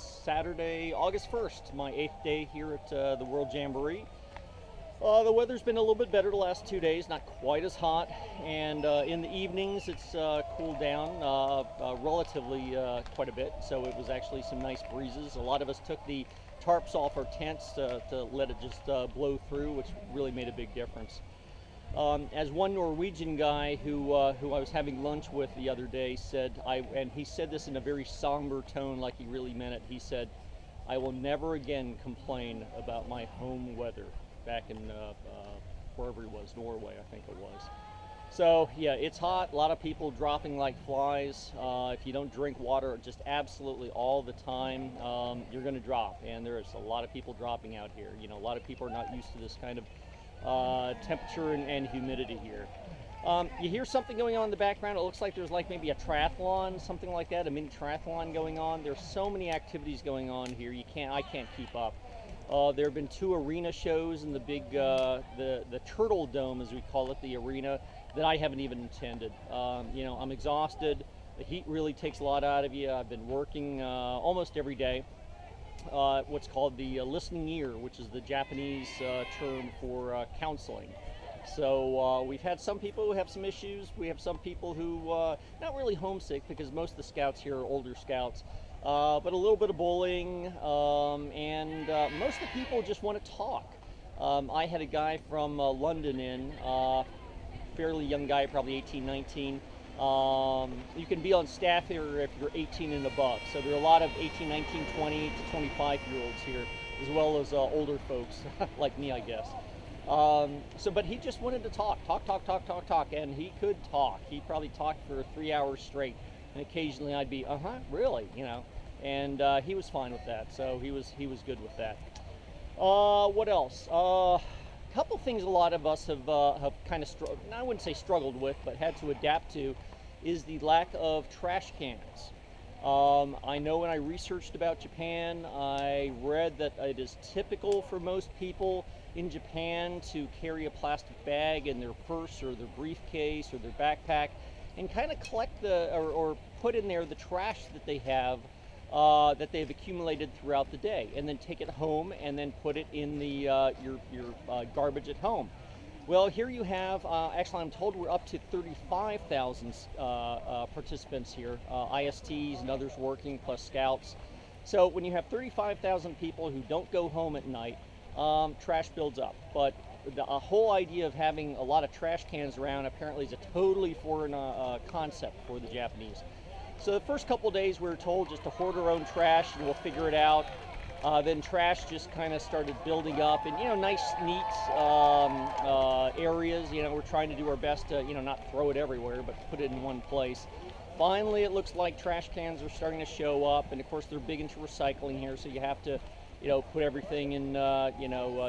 Saturday, August 1st, my 8th day here at the World Jamboree. The weather's been a little bit better the last 2 days, not quite as hot, and in the evenings it's cooled down relatively quite a bit, so it was actually some nice breezes. A lot of us took the tarps off our tents to let it just blow through, which really made a big difference. As one Norwegian guy who I was having lunch with the other day said, and he said this in a very somber tone like he really meant it, he said, "I will never again complain about my home weather," back in wherever he was, Norway I think it was. So yeah, it's hot, a lot of people dropping like flies. If you don't drink water just absolutely all the time, you're going to drop, and there's a lot of people dropping out here. You know, a lot of people are not used to this kind of temperature and humidity here. You hear something going on in the background. It looks like there's like maybe a triathlon, something like that, a mini triathlon going on. There's so many activities going on here. I can't keep up. There have been 2 arena shows in the big, the Turtle Dome, as we call it, the arena, that I haven't even attended. You know, I'm exhausted. The heat really takes a lot out of you. I've been working almost every day. What's called the listening ear, which is the Japanese term for counseling. So we've had some people who have some issues. We have some people who not really homesick, because most of the scouts here are older scouts, but a little bit of bullying, and most of the people just want to talk. I had a guy from London in, fairly young guy, probably 18, 19. You can be on staff here if you're 18 and above. So there are a lot of 18, 19, 20 to 25-year-olds here, as well as older folks like me, I guess. But he just wanted to talk, and he could talk. He probably talked for 3 hours straight, and occasionally I'd be, really, you know, and he was fine with that. So he was good with that. What else? Couple things a lot of us have kind of I wouldn't say struggled with, but had to adapt to, is the lack of trash cans. I know when I researched about Japan, I read that it is typical for most people in Japan to carry a plastic bag in their purse or their briefcase or their backpack, and kind of collect or put in there the trash that they have, that they've accumulated throughout the day, and then take it home and then put it in the your garbage at home. Well, here you have, actually I'm told we're up to 35,000 participants here, ISTs and others working, plus scouts. So when you have 35,000 people who don't go home at night, trash builds up. But the whole idea of having a lot of trash cans around apparently is a totally foreign concept for the Japanese. So the first couple days we were told just to hoard our own trash and we'll figure it out. Then trash just kind of started building up in, you know, nice, neat areas. You know, we're trying to do our best to, you know, not throw it everywhere, but put it in one place. Finally, it looks like trash cans are starting to show up, and of course they're big into recycling here, so you have to, you know, put everything in,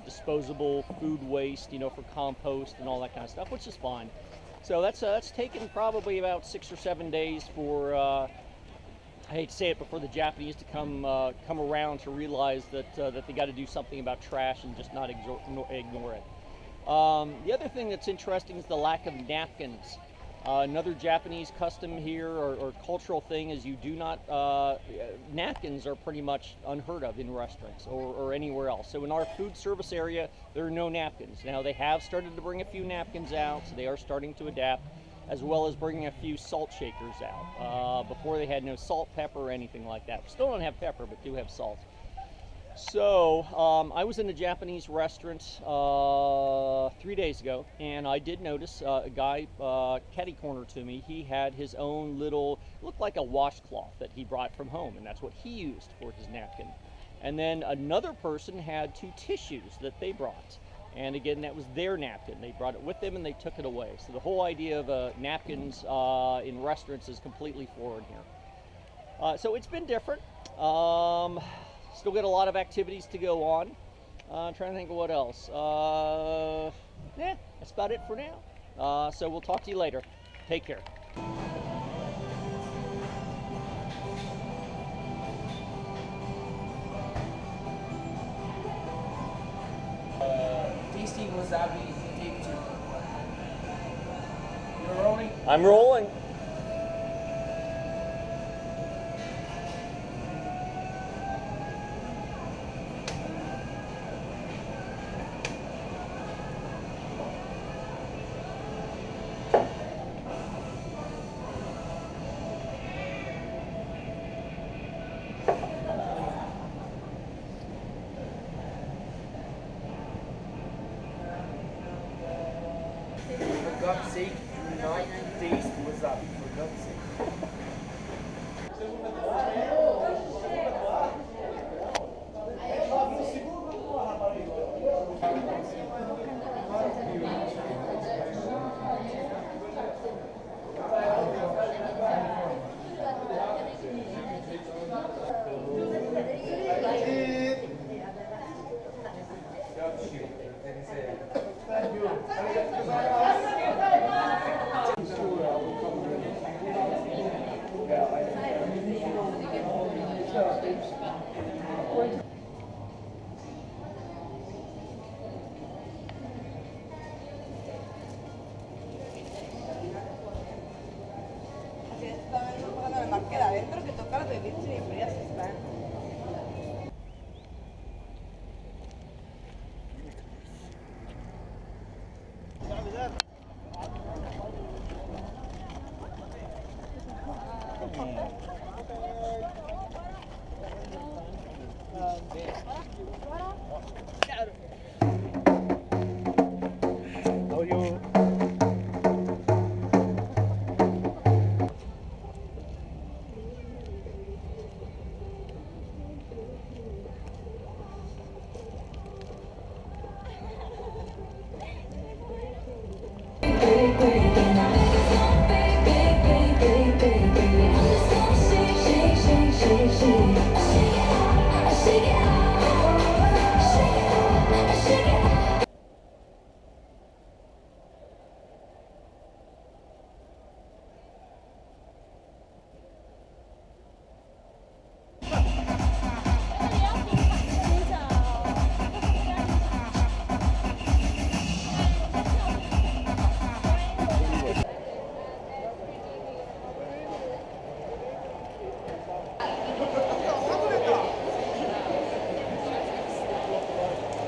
disposable food waste, you know, for compost and all that kind of stuff, which is fine. So that's taken probably about 6 or 7 days for, I hate to say it, but for the Japanese to come around to realize that they got to do something about trash and just not ignore it. The other thing that's interesting is the lack of napkins. Another Japanese custom here, or cultural thing, is you do not, napkins are pretty much unheard of in restaurants or anywhere else. So in our food service area, there are no napkins. Now they have started to bring a few napkins out, so they are starting to adapt, as well as bringing a few salt shakers out. Before they had no salt, pepper, or anything like that. We still don't have pepper, but do have salt. So I was in a Japanese restaurant 3 days ago, and I did notice a guy catty corner to me. He had his own little, looked like a washcloth that he brought from home, and that's what he used for his napkin. And then another person had 2 tissues that they brought. And again, that was their napkin. They brought it with them and they took it away. So the whole idea of napkins in restaurants is completely foreign here. So it's been different. Still got a lot of activities to go on. I'm trying to think of what else. That's about it for now. So we'll talk to you later. Take care. Tasty wasabi take 2. You're rolling? I'm rolling. God's sake, do not taste wasabi, for God's sake. Así es, también un poco de marca de adentro que toca las bebidas y frías están.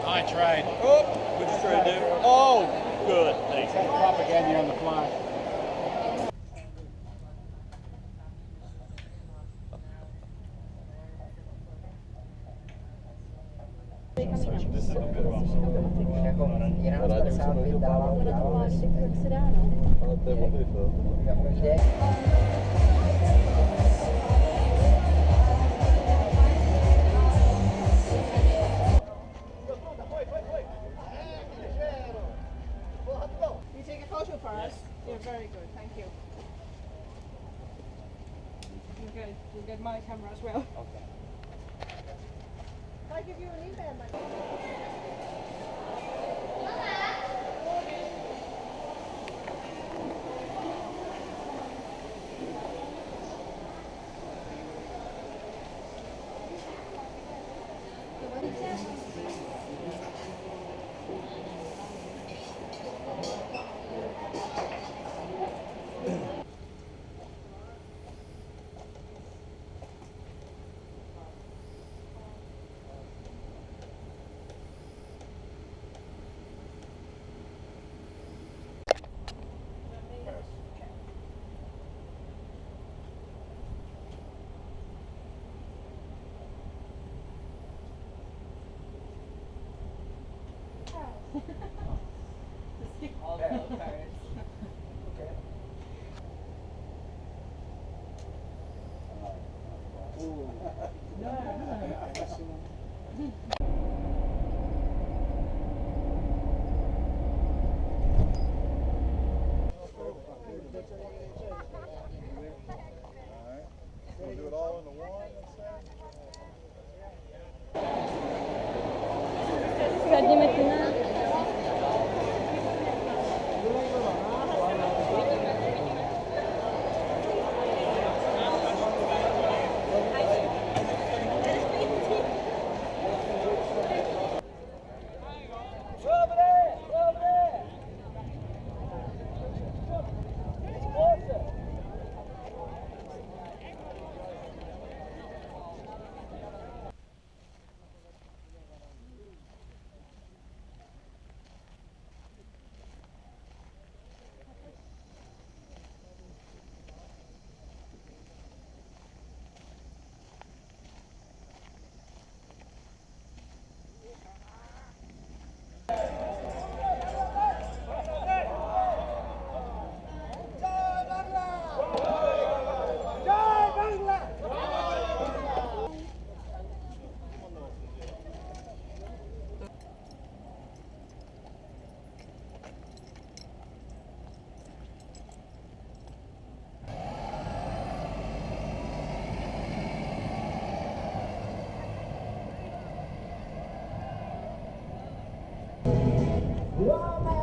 I tried. Oh, what'd you try to do? Oh, good. Thanks. Propaganda on the fly. You take a photo for us? You're very good, thank you. You're good. You'll get my camera as well. Okay. I give you an email, all the cards. Okay. We'll do it all into one. Zadní metina. Woman